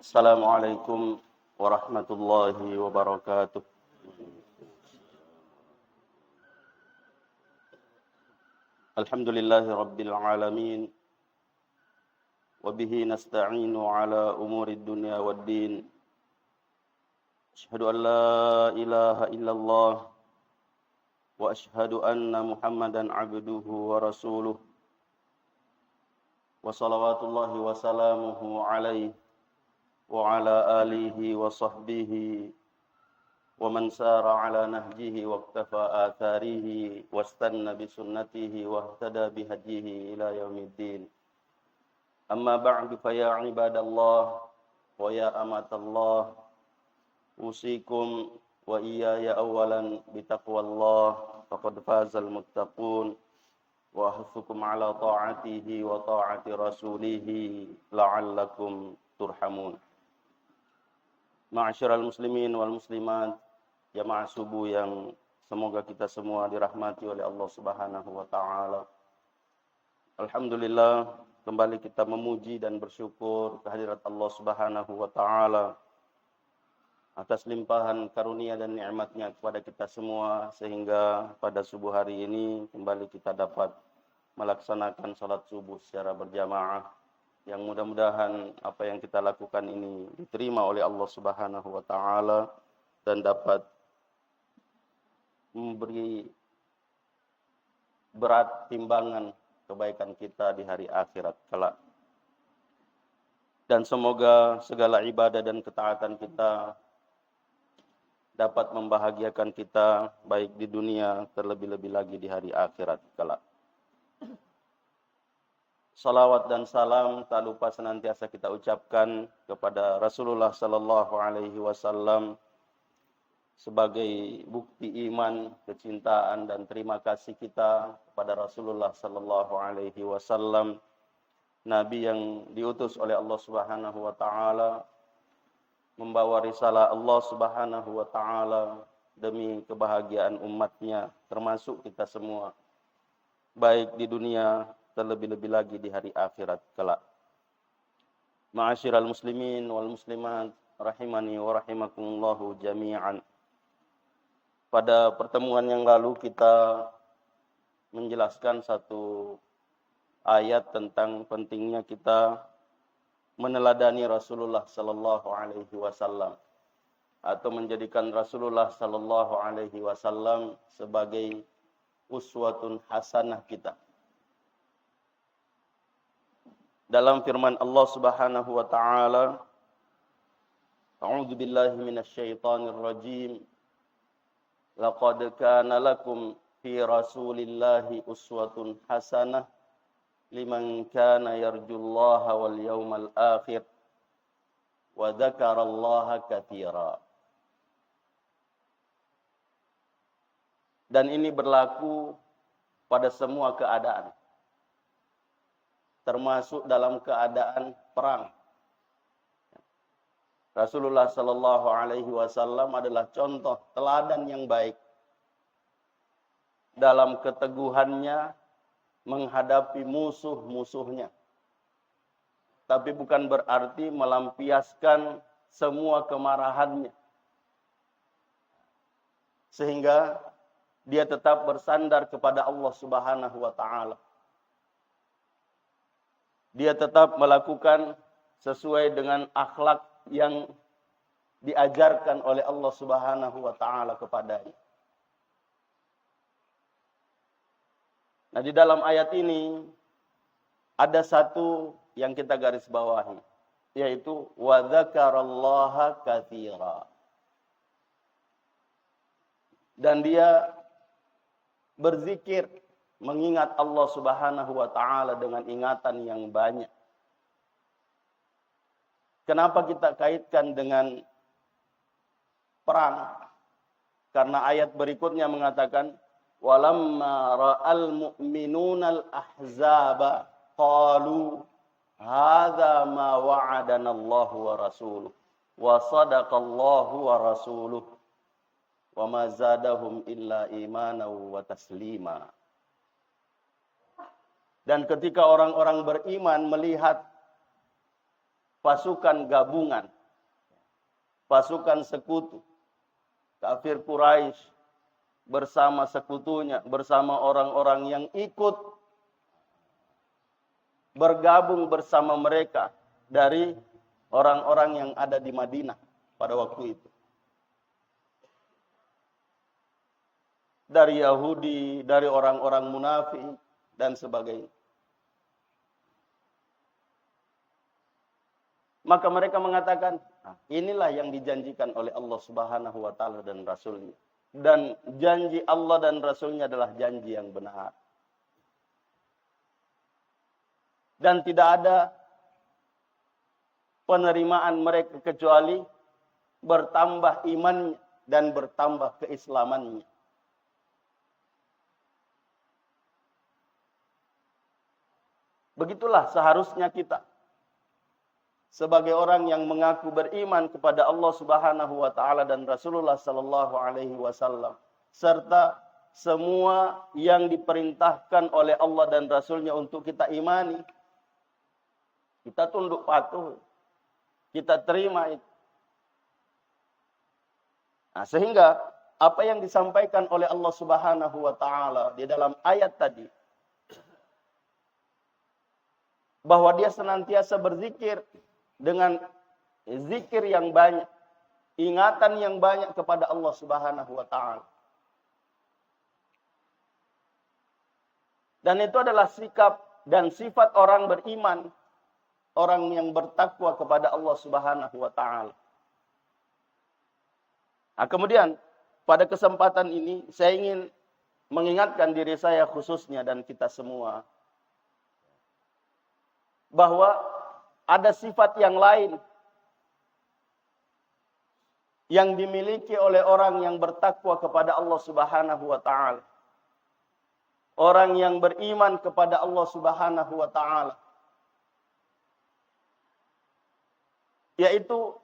Assalamualaikum warahmatullahi wabarakatuh. Alhamdulillahi rabbil alamin. Wabihi nasta'inu ala umuri dunya waddin. Asyhadu an la ilaha illallah. Wa asyhadu anna Muhammadan abduhu wa rasuluh. Wa salawatullahi wa salamuhu alaihi wa ala alihi wa sahbihi wa man sara ala nahjihi wa iktafa atharihi wastanna bi sunnatihi wa ihtada bi hadihi ila yaumiddin. Amma ba'du fa ya ibadallah wa ya amatallah, usikum wa iyaya awalan bi taqwallah faqad fazal muttaqun wa ahsukum ala ta'atihi wa ta'ati rasulihi la'allakum turhamun. Ma'asyiral muslimin wal muslimat, jamaah subuh yang semoga kita semua dirahmati oleh Allah Subhanahu wa taala. Alhamdulillah, kembali kita memuji dan bersyukur kehadirat Allah Subhanahu wa taala atas limpahan karunia dan nikmatnya kepada kita semua, sehingga pada subuh hari ini kembali kita dapat melaksanakan salat subuh secara berjamaah, yang mudah-mudahan apa yang kita lakukan ini diterima oleh Allah Subhanahu wa taala dan dapat memberi berat timbangan kebaikan kita di hari akhirat kelak. Dan semoga segala ibadah dan ketaatan kita dapat membahagiakan kita baik di dunia, terlebih-lebih lagi di hari akhirat kelak. Salawat dan salam tak lupa senantiasa kita ucapkan kepada Rasulullah sallallahu alaihi wasallam sebagai bukti iman, kecintaan dan terima kasih kita kepada Rasulullah sallallahu alaihi wasallam, nabi yang diutus oleh Allah Subhanahu wa taala membawa risalah Allah Subhanahu wa taala demi kebahagiaan umatnya, termasuk kita semua, baik di dunia terlebih-lebih lagi di hari akhirat kelak. Ma'asyiral muslimin wal muslimat rahimani wa rahimakumullahu jami'an. Pada pertemuan yang lalu kita menjelaskan satu ayat tentang pentingnya kita meneladani Rasulullah sallallahu alaihi wasallam atau menjadikan Rasulullah sallallahu alaihi wasallam sebagai uswatun hasanah kita. Dalam firman Allah Subhanahu wa taala, A'udzu billahi minasyaitonir rajim. Laqad kana lakum fi Rasulillahi uswatun hasanah liman kana yarjullaha wal yawmal akhir wa dzakarallaha katsira. Dan ini berlaku pada semua keadaan, termasuk dalam keadaan perang. Rasulullah sallallahu alaihi wasallam adalah contoh teladan yang baik dalam keteguhannya menghadapi musuh-musuhnya. Tapi bukan berarti melampiaskan semua kemarahannya, sehingga dia tetap bersandar kepada Allah Subhanahu wa taala. Dia tetap melakukan sesuai dengan akhlak yang diajarkan oleh Allah Subhanahu wa taala kepadanya. Nah, di dalam ayat ini ada satu yang kita garis bawahi, yaitu wa dzakarallaha katsira. Dan dia berzikir, mengingat Allah Subhanahu wa taala dengan ingatan yang banyak. Kenapa kita kaitkan dengan perang? Karena ayat berikutnya mengatakan walamma ra'al mu'minunal ahzaba qalu hadza ma wa'adana Allahu wa rasuluhu wa sadaqallahu wa rasuluhu wa ma zadahum illa imanan wa taslima. Dan ketika orang-orang beriman melihat pasukan gabungan pasukan sekutu, kafir Quraisy bersama sekutunya, bersama orang-orang yang ikut bergabung bersama mereka dari orang-orang yang ada di Madinah pada waktu itu. Dari Yahudi, dari orang-orang munafik, dan sebagainya. Maka mereka mengatakan, inilah yang dijanjikan oleh Allah Subhanahu wa Ta'ala dan Rasulnya. Dan janji Allah dan Rasulnya adalah janji yang benar. Dan tidak ada penerimaan mereka kecuali bertambah imannya dan bertambah keislamannya. Begitulah seharusnya kita sebagai orang yang mengaku beriman kepada Allah Subhanahu wa Ta'ala dan Rasulullah sallallahu alaihi wasallam, serta semua yang diperintahkan oleh Allah dan Rasulnya untuk kita imani, kita tunduk patuh, kita terima itu. Nah, sehingga apa yang disampaikan oleh Allah Subhanahu wa Ta'ala di dalam ayat tadi, bahwa dia senantiasa berzikir dengan zikir yang banyak, ingatan yang banyak kepada Allah Subhanahu wa Ta'ala. Dan itu adalah sikap dan sifat orang beriman, orang yang bertakwa kepada Allah Subhanahu wa Ta'ala. Nah, kemudian pada kesempatan ini saya ingin mengingatkan diri saya khususnya dan kita semua bahwa ada sifat yang lain yang dimiliki oleh orang yang bertakwa kepada Allah Subhanahu wa Ta'ala. Orang yang beriman kepada Allah Subhanahu wa Ta'ala. Yaitu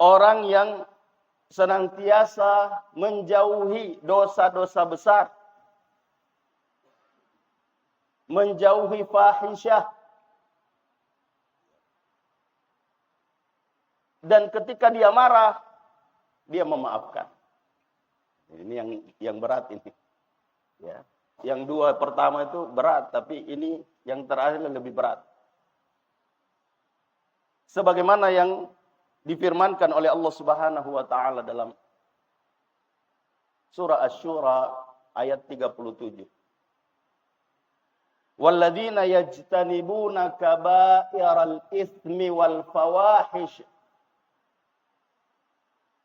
orang yang senantiasa menjauhi dosa-dosa besar. Menjauhi fahisyah. Dan ketika dia marah, dia memaafkan. Ini yang berat ini. Ya. Yang dua pertama itu berat, tapi ini yang terakhir lebih berat. Sebagaimana yang difirmankan oleh Allah Subhanahu wa Ta'ala dalam surah Asy-Syura ayat 37. Walladzina yajtanibuna kaba'iral itsmi wal fawahish.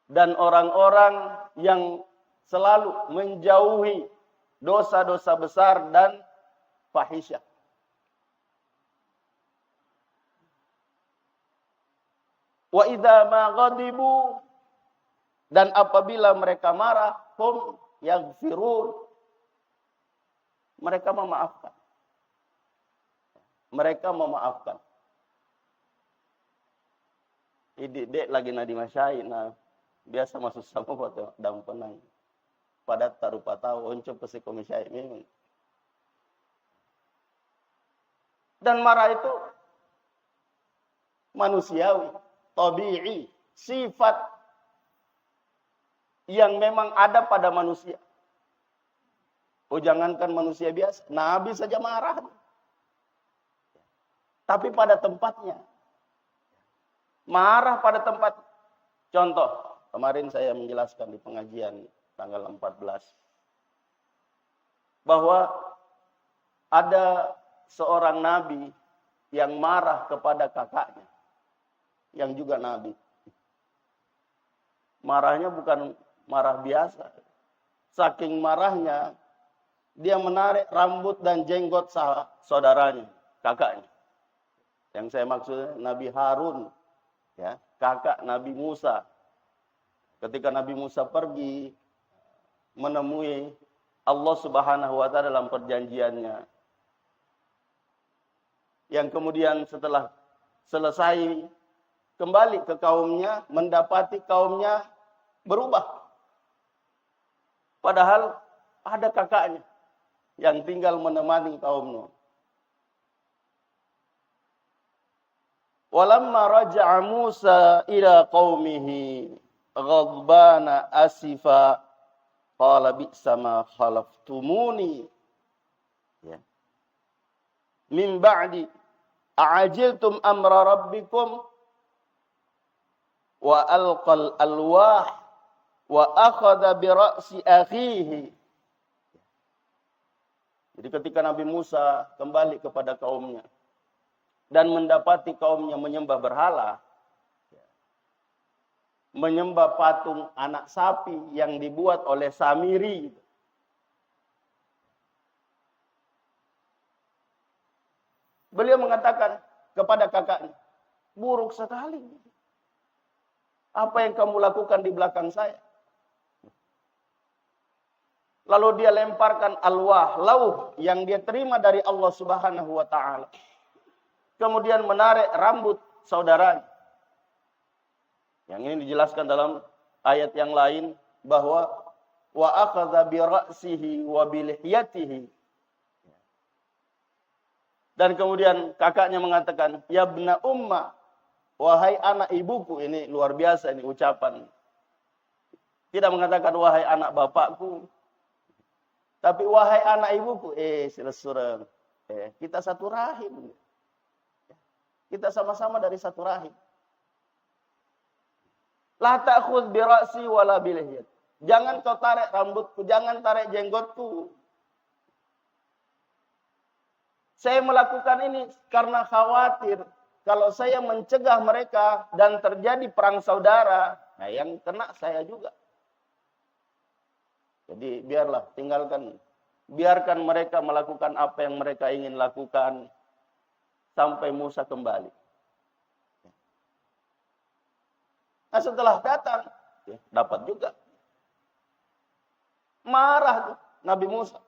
Dan orang-orang yang selalu menjauhi dosa-dosa besar dan fahisyah. Wa idza ma ghadibu, dan apabila mereka marah, hum yaghfirun, mereka memaafkan. Mereka memaafkan. Dek lagi nadi masyai, nah biasa masuk sama buat dampenan. Pada tarupa tahu onco pesi komisai memang. Dan marah itu manusiawi, tabi'i, sifat yang memang ada pada manusia. Oh, jangankan manusia biasa, Nabi saja marah. Tapi pada tempatnya. Marah pada tempat. Contoh, kemarin saya menjelaskan di pengajian tanggal 14. Bahwa ada seorang nabi yang marah kepada kakaknya. Yang juga nabi. Marahnya bukan marah biasa. Saking marahnya, dia menarik rambut dan jenggot saudaranya, kakaknya. Yang saya maksud Nabi Harun, ya, kakak Nabi Musa. Ketika Nabi Musa pergi menemui Allah Subhanahu wa Ta'ala dalam perjanjiannya. Yang kemudian setelah selesai kembali ke kaumnya, mendapati kaumnya berubah. Padahal ada kakaknya yang tinggal menemani kaum Nuh. Walamma raja'a Musa ila qaumihi ghadbana asifa qala bi'sa ma khalaftumuni ya min ba'di a'ajiltum amra rabbikum wa alqal alwah wa akhadha bi ra'si akhihi. Jadi ketika Nabi Musa kembali kepada kaumnya dan mendapati kaumnya menyembah berhala, menyembah patung anak sapi yang dibuat oleh Samiri. Beliau mengatakan kepada kakaknya, buruk sekali. Apa yang kamu lakukan di belakang saya? Lalu dia lemparkan alwah, lauh yang dia terima dari Allah Subhanahu wa taala. Kemudian menarik rambut saudaranya. Yang ini dijelaskan dalam ayat yang lain bahwa wa akhadha bi ra'sihi wa bi lihyatihi. Dan kemudian kakaknya mengatakan, "Ya ibna umma," wahai anak ibuku. Ini luar biasa ini ucapan. Tidak mengatakan wahai anak bapakku, tapi wahai anak ibuku. Silsureng. Kita satu rahim. Kita sama-sama dari satu rahim. La ta'khudh bi ra'si wala bi lihyat. Jangan kau tarik rambutku, jangan tarik jenggotku. Saya melakukan ini karena khawatir kalau saya mencegah mereka dan terjadi perang saudara, nah yang kena saya juga. Jadi biarkan mereka melakukan apa yang mereka ingin lakukan sampai Musa kembali. Nah setelah datang, dapat juga. Marah tuh Nabi Musa.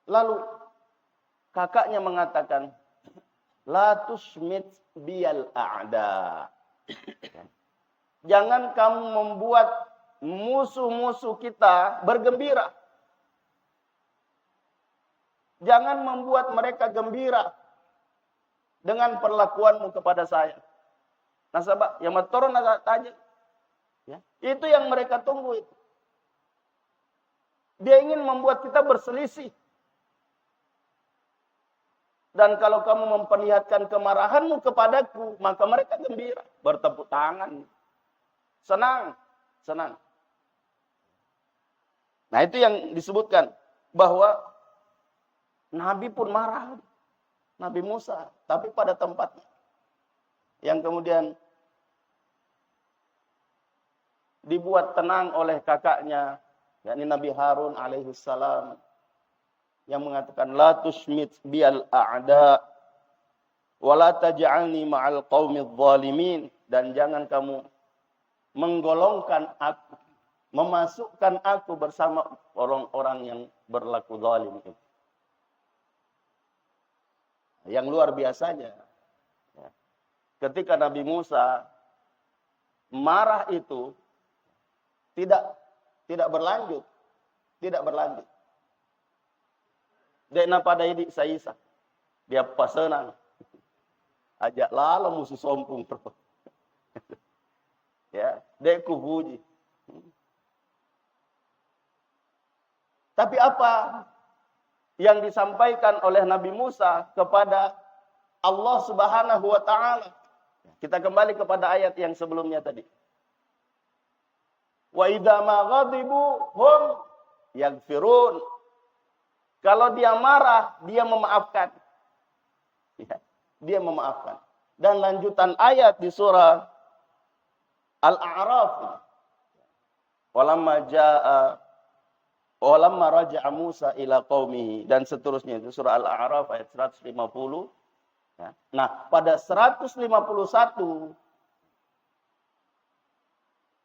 Lalu kakaknya mengatakan, la tusmit biyal a'da. Jangan kamu membuat musuh-musuh kita bergembira. Jangan membuat mereka gembira dengan perlakuanmu kepada saya. Nasabah, yang turun aja. Ya, itu yang mereka tunggu itu. Dia ingin membuat kita berselisih. Dan kalau kamu memperlihatkan kemarahanmu kepadaku, maka mereka gembira, bertepuk tangan. Senang. Nah, itu yang disebutkan bahwa Nabi pun marah. Nabi Musa, tapi pada tempatnya. Yang kemudian dibuat tenang oleh kakaknya, yakni Nabi Harun alaihi salam, yang mengatakan la tusmit biyal a'da wa la taj'alni ma'al qaumidz zalimin, dan jangan kamu menggolongkan aku, memasukkan aku bersama orang-orang yang berlaku zalim itu. Yang luar biasanya, ketika Nabi Musa marah itu tidak berlanjut. Dia pada ini Saisa, dia pasenang, ajak lalu musuh sompung terus. Ya, dia kubuji. Tapi apa yang disampaikan oleh Nabi Musa kepada Allah Subhanahu wa taala? Kita kembali kepada ayat yang sebelumnya tadi. Wa idza ma ghadibu hum yaghfirun. Kalau dia marah, dia memaafkan. Ya, dia memaafkan. Dan lanjutan ayat di surah Al-A'raf. Walamma raja'a Musa ila qaumihi, dan seterusnya itu surah Al-A'raf ayat 150. Ya. Nah, pada 151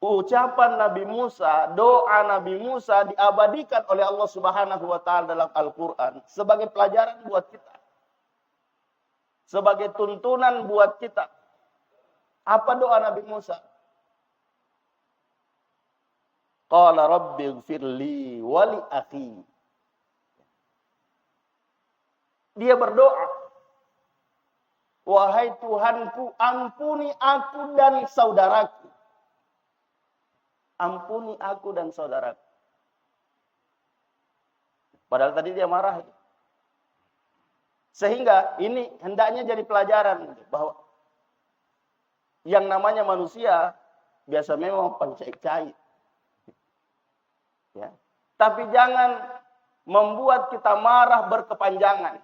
ucapan Nabi Musa, doa Nabi Musa diabadikan oleh Allah Subhanahu wa taala dalam Al-Qur'an sebagai pelajaran buat kita. Sebagai tuntunan buat kita. Apa doa Nabi Musa? Qala rabbighfirli wa li akhi. Dia berdoa Wahai Tuhanku, ampuni aku dan saudaraku. Ampuni aku dan saudaraku. Padahal tadi dia marah. Sehingga ini hendaknya jadi pelajaran bahwa yang namanya manusia biasa memang pencait-cait. Ya. Tapi jangan membuat kita marah berkepanjangan.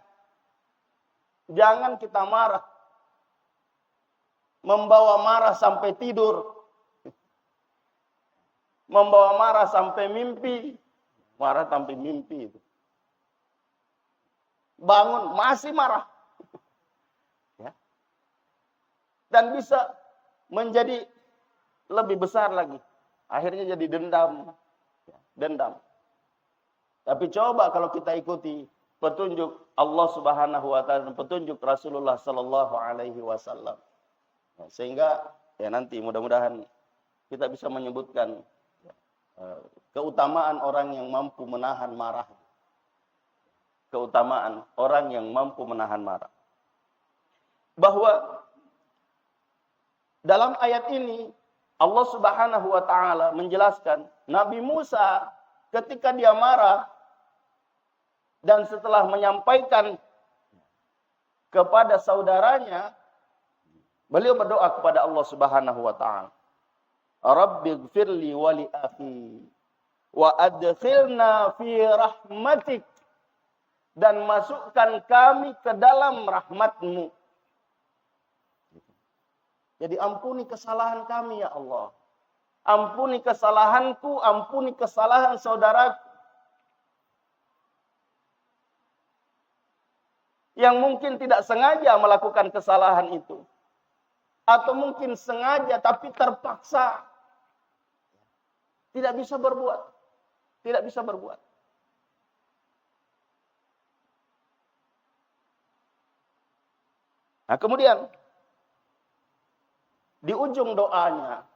Jangan kita marah. Membawa marah sampai tidur. Membawa marah sampai mimpi. Marah sampai mimpi itu. Bangun masih marah. Ya. Dan bisa menjadi lebih besar lagi. Akhirnya jadi dendam. Dendam. Tapi coba kalau kita ikuti petunjuk Allah Subhanahu wa taala, petunjuk Rasulullah sallallahu alaihi wasallam. Sehingga ya nanti mudah-mudahan kita bisa menyebutkan keutamaan orang yang mampu menahan marah. Keutamaan orang yang mampu menahan marah. Bahwa dalam ayat ini Allah Subhanahu wa taala menjelaskan Nabi Musa ketika dia marah dan setelah menyampaikan kepada saudaranya, beliau berdoa kepada Allah Subhanahu wa taala. Rabbighfirli wa li akhi wa adkhilna fi rahmatik, dan masukkan kami ke dalam rahmat-Mu. Jadi ampuni kesalahan kami ya Allah. Ampuni kesalahanku, ampuni kesalahan saudaraku. Yang mungkin tidak sengaja melakukan kesalahan itu. Atau mungkin sengaja tapi terpaksa. Tidak bisa berbuat. Tidak bisa berbuat. Nah kemudian di ujung doanya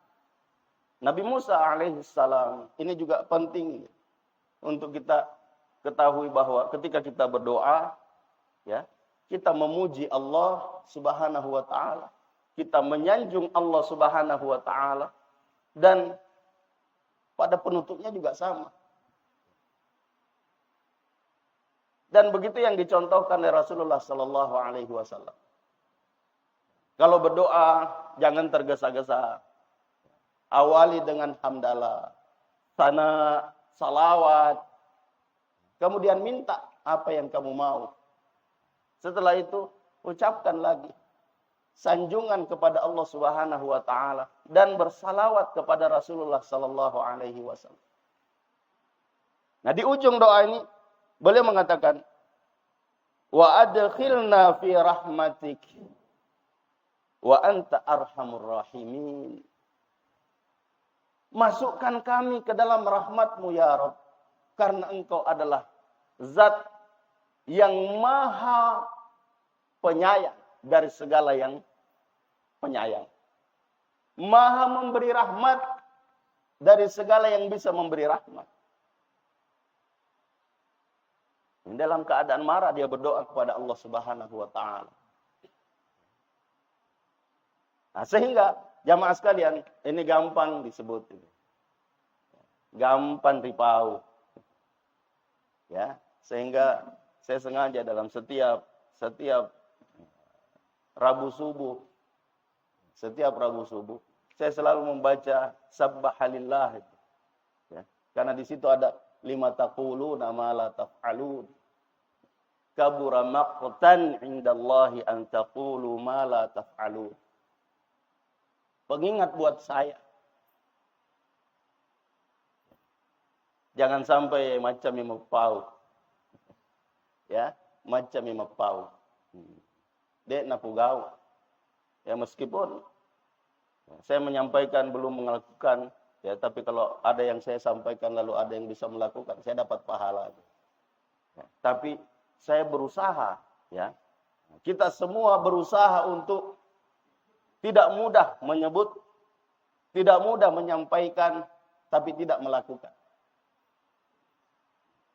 Nabi Musa alaihissalam, ini juga penting untuk kita ketahui bahwa ketika kita berdoa, ya, kita memuji Allah Subhanahu wa taala, kita menyanjung Allah Subhanahu wa taala, dan pada penutupnya juga sama. Dan begitu yang dicontohkan oleh Rasulullah sallallahu alaihi wasallam. Kalau berdoa jangan tergesa-gesa. Awali dengan hamdalah, sana salawat, kemudian minta apa yang kamu mau. Setelah itu ucapkan lagi sanjungan kepada Allah Subhanahu wa taala dan bersalawat kepada Rasulullah sallallahu alaihi wasallam. Nah, di ujung doa ini beliau mengatakan wa adkhilna fi rahmatik wa anta arhamur rahimin. Masukkan kami ke dalam rahmat-Mu ya Rabb, karena Engkau adalah zat yang maha penyayang dari segala yang penyayang. Maha memberi rahmat dari segala yang bisa memberi rahmat. Dalam keadaan marah dia berdoa kepada Allah Subhanahu wa taala. Nah, sehingga jamaah sekalian, ini gampang disebut. Gampang ripau. Ya, sehingga saya sengaja dalam setiap Rabu subuh, saya selalu membaca Subhanallah. Ya, karena di situ ada lima taquluna ma la taf'alun. Kabura maqtan 'indallahi an taqulu ma la taf'alun. Pengingat buat saya. Jangan sampai macam mempau. Ya, macam mempau. Dek napugau. Ya meskipun saya menyampaikan belum melakukan, ya tapi kalau ada yang saya sampaikan lalu ada yang bisa melakukan, saya dapat pahala. Ya, tapi saya berusaha, ya. Kita semua berusaha untuk tidak mudah menyebut, tidak mudah menyampaikan, tapi tidak melakukan.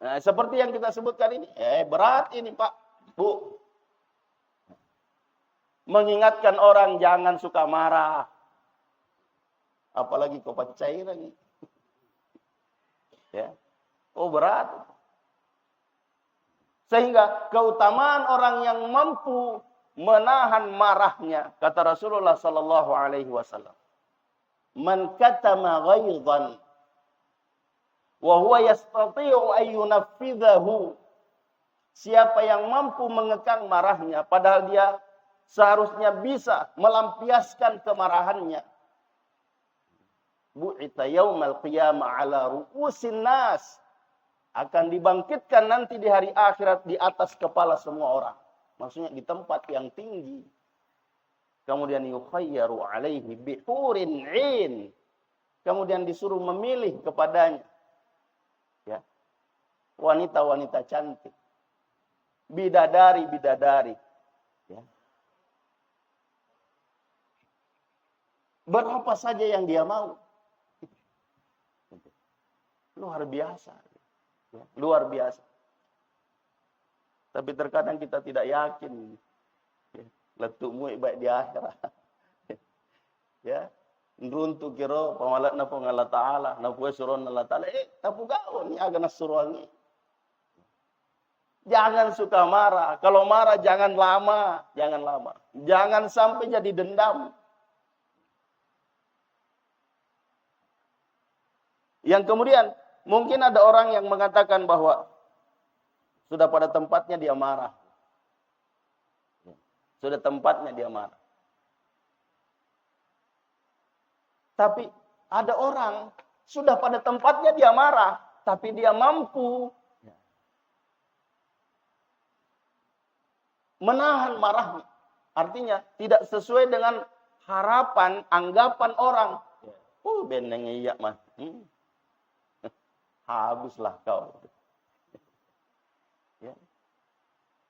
Nah, seperti yang kita sebutkan ini, berat ini Pak, Bu. mengingatkan orang jangan suka marah. Apalagi kau pacai lagi. Ya. Oh berat. Sehingga keutamaan orang yang mampu menahan marahnya, kata Rasulullah sallallahu alaihi wasallam, man katama ghaidhan wa huwa yastati'u an yunaffidhahu, siapa yang mampu mengekang marahnya padahal dia seharusnya bisa melampiaskan kemarahannya, bu'ita yaumal qiyamah ala ru'usin nas, akan dibangkitkan nanti di hari akhirat di atas kepala semua orang. Maksudnya di tempat yang tinggi. Kemudian yukhayyaru alaihi bihurin 'ain. Kemudian disuruh memilih kepadanya. Ya. Wanita-wanita cantik. Bidadari-bidadari. Ya. Berapa saja yang dia mau. Luar biasa. Ya, luar biasa. Tapi terkadang kita tidak yakin. Ya, letukmu baik di akhirat. Ya, nruntu kira pamalat na Allah Ta'ala, na puwe suruhan Allah Ta'ala, tapu gaon, ni agak nasuruhan. Jangan suka marah. Kalau marah jangan lama. Jangan lama. Jangan sampai jadi dendam. Yang kemudian, mungkin ada orang yang mengatakan bahwa sudah pada tempatnya dia marah. Sudah tempatnya dia marah. Tapi ada orang sudah pada tempatnya dia marah, tapi dia mampu menahan marahnya. Artinya tidak sesuai dengan harapan, anggapan orang. Oh, beneng iya mah. Habislah kau. Ya.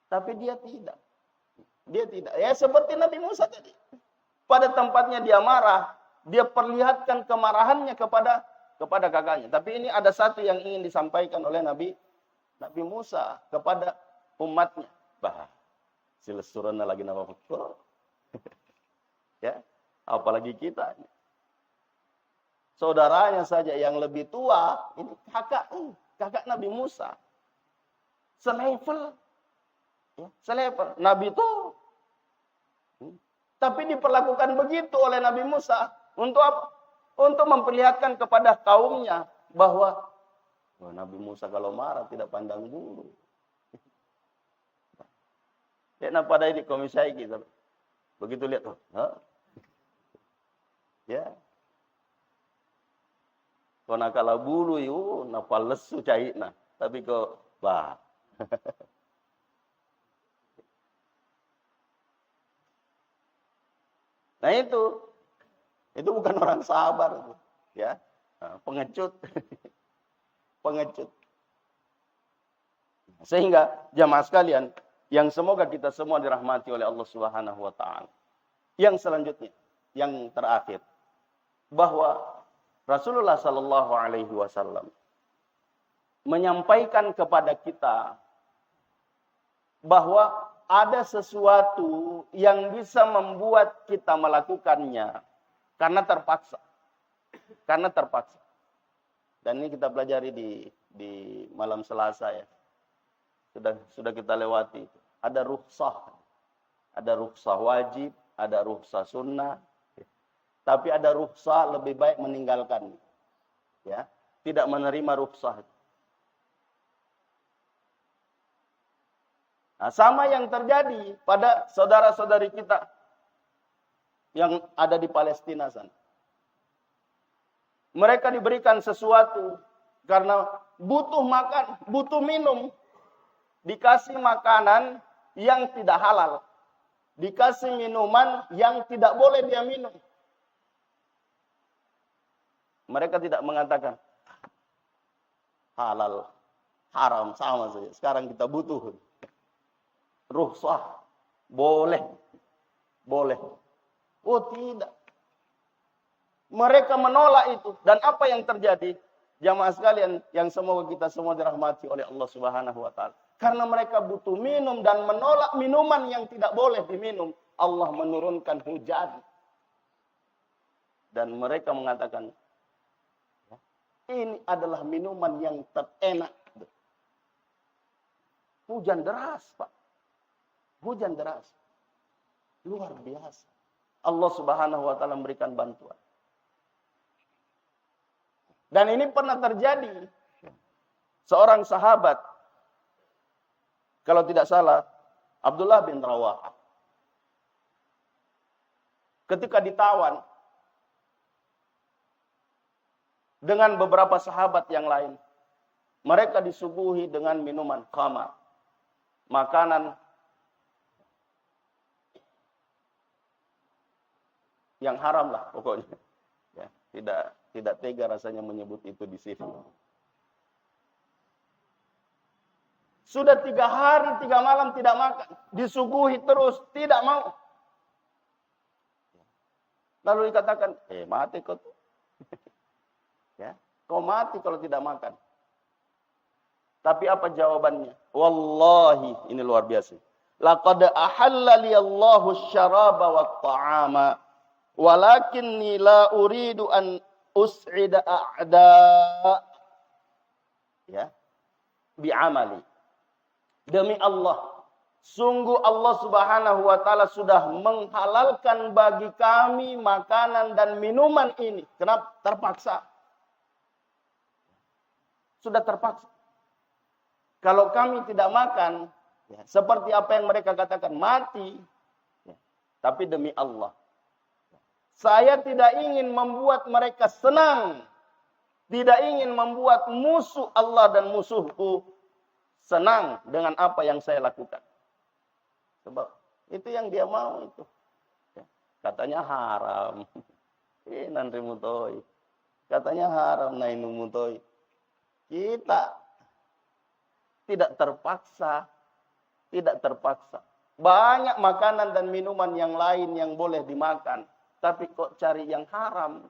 Tapi dia tidak. Dia tidak. Ya seperti Nabi Musa tadi. Pada tempatnya dia marah, dia perlihatkan kemarahannya kepada kakaknya. Tapi ini ada satu yang ingin disampaikan oleh Nabi Musa kepada umatnya. Bah, silasurana lagi nama fakir. Ya, apalagi kita. Saudaranya saja yang lebih tua, ini kakak Nabi Musa. Selevel. Ya, selevel. Nabi itu. Tapi diperlakukan begitu oleh Nabi Musa. Untuk apa? Untuk memperlihatkan kepada kaumnya bahwa Nabi Musa kalau marah tidak pandang bulu. Ya, nah pada ini komisai kita. Begitu lihat. Ya. Kau nakala bulu yu, napal lesu cahit nah. Tapi kau bah. Nah itu bukan orang sabar, ya, pengecut, pengecut. Sehingga jamaah sekalian, yang semoga kita semua dirahmati oleh Allah Subhanahu Wa Taala. Yang selanjutnya, yang terakhir, bahwa Rasulullah Sallallahu Alaihi Wasallam menyampaikan kepada kita bahwa ada sesuatu yang bisa membuat kita melakukannya karena terpaksa. Karena terpaksa. Dan ini kita pelajari di malam Selasa ya. Sudah kita lewati. Ada rukhsah. Ada rukhsah wajib, ada rukhsah sunnah. Tapi ada rukhsah lebih baik meninggalkan. Ya, tidak menerima rukhsah. Nah, sama yang terjadi pada saudara-saudari kita yang ada di Palestina sana. Mereka diberikan sesuatu karena butuh makan, butuh minum. Dikasih makanan yang tidak halal. Dikasih minuman yang tidak boleh dia minum. Mereka tidak mengatakan halal, haram, sama saja. Sekarang kita butuh. Rukhsah, boleh. Oh tidak. Mereka menolak itu. Dan apa yang terjadi? Jamaah sekalian yang semoga kita semua dirahmati oleh Allah Subhanahu Wa Taala. Karena mereka butuh minum dan menolak minuman yang tidak boleh diminum, Allah menurunkan hujan. Dan mereka mengatakan, ini adalah minuman yang terenak. Hujan deras, Pak. Hujan deras. Luar biasa. Allah Subhanahu wa taala memberikan bantuan. Dan ini pernah terjadi. Seorang sahabat, kalau tidak salah, Abdullah bin Rawahah, ketika ditawan dengan beberapa sahabat yang lain, mereka disuguhi dengan minuman khamar, makanan yang haram lah pokoknya. Ya, tidak tega rasanya menyebut itu di sini. Sudah 3 hari 3 malam tidak makan, disuguhi terus, tidak mau. Lalu dikatakan, mati kau tuh. Ya, kau mati kalau tidak makan. Tapi apa jawabannya? Wallahi, ini luar biasa. Laqad ahalla liyallahu asy-syaraba wat-ta'ama, walakinni la uridu an us'ida a'da. Ya. Bi'amali. Demi Allah, sungguh Allah Subhanahu wa taala sudah menghalalkan bagi kami makanan dan minuman ini. Kenapa? Terpaksa. Sudah terpaksa. Kalau kami tidak makan, ya, seperti apa yang mereka katakan, mati. Ya, tapi demi Allah, saya tidak ingin membuat mereka senang. Tidak ingin membuat musuh Allah dan musuhku senang dengan apa yang saya lakukan. Sebab itu yang dia mau itu. Ya, katanya haram. Nanti mutoi. Katanya haram nainu mutoi. Kita tidak terpaksa. Tidak terpaksa. Banyak makanan dan minuman yang lain yang boleh dimakan. Tapi kok cari yang haram?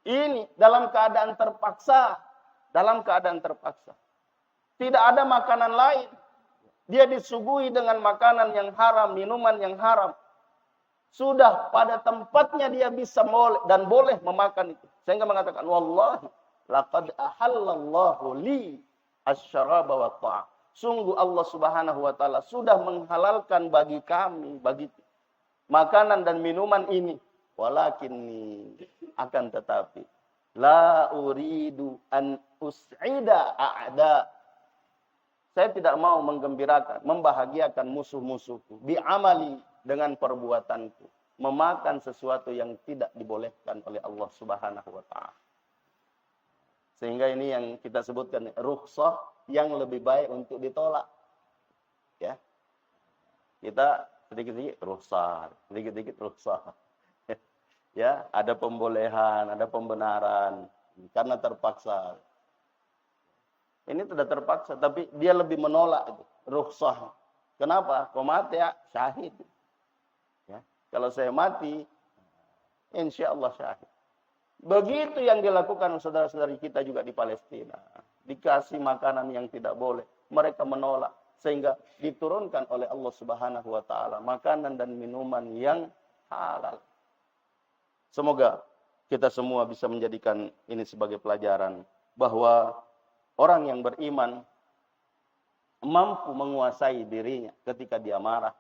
Ini dalam keadaan terpaksa. Dalam keadaan terpaksa. Tidak ada makanan lain. Dia disuguhi dengan makanan yang haram, minuman yang haram. Sudah pada tempatnya dia bisa dan boleh memakan itu. Sehingga mengatakan, wallahi, laqad ahallallahu li asy-syaraba wa ta'am. Sungguh Allah Subhanahu wa taala sudah menghalalkan bagi kami, bagi makanan dan minuman ini. Walakinni, akan tetapi, la uridu an us'ida a'da. Saya tidak mau menggembirakan, membahagiakan musuh-musuhku. Bi'amali, dengan perbuatanku. Memakan sesuatu yang tidak dibolehkan oleh Allah Subhanahu wa ta'ala. Sehingga ini yang kita sebutkan, rukhsah yang lebih baik untuk ditolak. Ya. Kita sedikit-sedikit rukhsah, sedikit-sedikit rukhsah. Ya, ada pembolehan, ada pembenaran. Karena terpaksa. Ini tidak terpaksa, tapi dia lebih menolak itu, rukhsah. Kenapa? Kau mati ya, syahid. Ya. Kalau saya mati, insya Allah syahid. Begitu yang dilakukan saudara-saudari kita juga di Palestina. Dikasih makanan yang tidak boleh, mereka menolak. Sehingga diturunkan oleh Allah Subhanahu wa ta'ala makanan dan minuman yang halal. Semoga kita semua bisa menjadikan ini sebagai pelajaran bahwa orang yang beriman mampu menguasai dirinya ketika dia marah.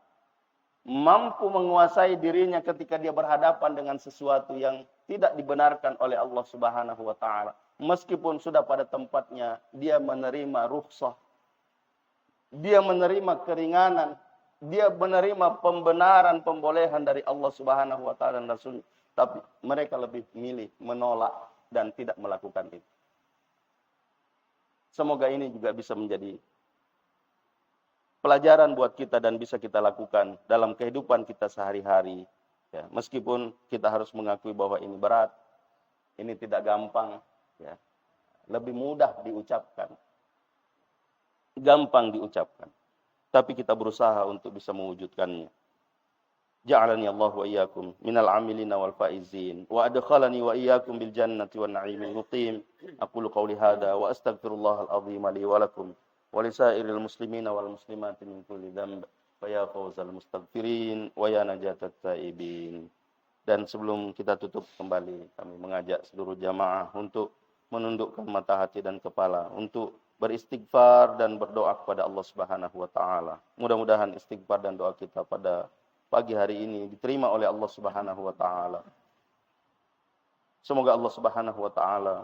Mampu menguasai dirinya ketika dia berhadapan dengan sesuatu yang tidak dibenarkan oleh Allah Subhanahu wa ta'ala. Meskipun sudah pada tempatnya, dia menerima rukhsah. Dia menerima keringanan. Dia menerima pembenaran, pembolehan dari Allah Subhanahu wa ta'ala dan Rasul. Tapi mereka lebih milih menolak dan tidak melakukan itu. Semoga ini juga bisa menjadi pelajaran buat kita dan bisa kita lakukan dalam kehidupan kita sehari-hari. Ya, meskipun kita harus mengakui bahwa ini berat, ini tidak gampang, ya, lebih mudah diucapkan, gampang diucapkan, tapi kita berusaha untuk bisa mewujudkannya. Ja'alani Allah wa iyyakum minal amilina wal faizin wa adkhalani wa iyyakum bil jannati wan na'imil muqim. Aqulu qawli hadha wa astaghfirullahal azim li wa lakum ولسائر المسلمين والمسلمات من كل ذنب فيا فوز المستغفرين ويا نجاة التائبين. Dan sebelum kita tutup kembali, kami mengajak seluruh jamaah untuk menundukkan mata hati dan kepala, untuk beristighfar dan berdoa kepada Allah Subhanahu wa taala. Mudah-mudahan istighfar dan doa kita pada pagi hari ini diterima oleh Allah Subhanahu wa taala. Semoga Allah Subhanahu wa taala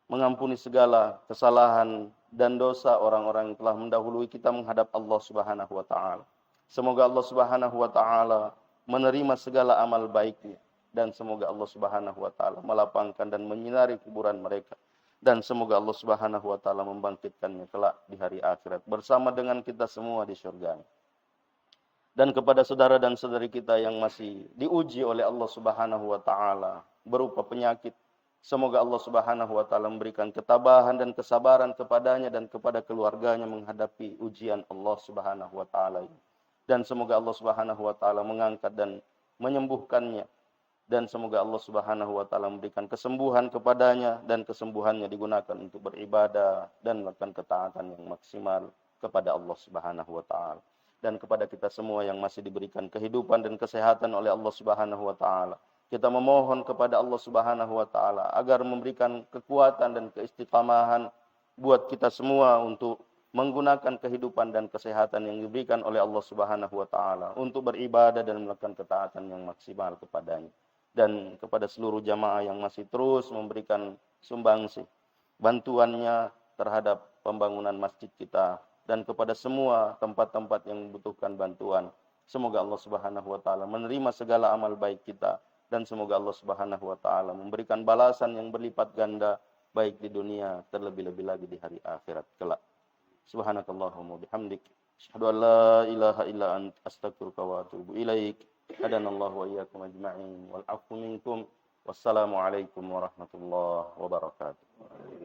mengampuni segala kesalahan dan dosa orang-orang yang telah mendahului kita menghadap Allah Subhanahu wa taala. Semoga Allah Subhanahu wa taala menerima segala amal baiknya, dan semoga Allah Subhanahu wa taala melapangkan dan menyinari kuburan mereka, dan semoga Allah Subhanahu wa taala membangkitkannya kelak di hari akhirat bersama dengan kita semua di surga. Dan kepada saudara dan saudari kita yang masih diuji oleh Allah Subhanahu wa taala berupa penyakit, semoga Allah Subhanahu wa taala memberikan ketabahan dan kesabaran kepadanya dan kepada keluarganya menghadapi ujian Allah Subhanahu wa taala ini. Dan semoga Allah Subhanahu wa taala mengangkat dan menyembuhkannya, dan semoga Allah Subhanahu wa taala memberikan kesembuhan kepadanya, dan kesembuhannya digunakan untuk beribadah dan melakukan ketaatan yang maksimal kepada Allah Subhanahu wa taala. Dan kepada kita semua yang masih diberikan kehidupan dan kesehatan oleh Allah Subhanahu wa taala, kita memohon kepada Allah Subhanahu wa taala agar memberikan kekuatan dan keistiqamahan buat kita semua untuk menggunakan kehidupan dan kesehatan yang diberikan oleh Allah Subhanahu wa taala untuk beribadah dan melakukan ketaatan yang maksimal kepadanya. Dan kepada seluruh jamaah yang masih terus memberikan sumbangsi bantuannya terhadap pembangunan masjid kita, dan kepada semua tempat-tempat yang membutuhkan bantuan, semoga Allah Subhanahu wa taala menerima segala amal baik kita, dan semoga Allah Subhanahu wa taala memberikan balasan yang berlipat ganda baik di dunia, terlebih-lebih lagi di hari akhirat kelak. Subhanakallahumma bihamdik, asyhadu an la ilaha illa anta, astaghfiruka wa atubu ilaik. Hadanallahu wa iyyakum ajma'in wal 'afwu minkum. Wassalamu alaikum warahmatullahi wabarakatuh.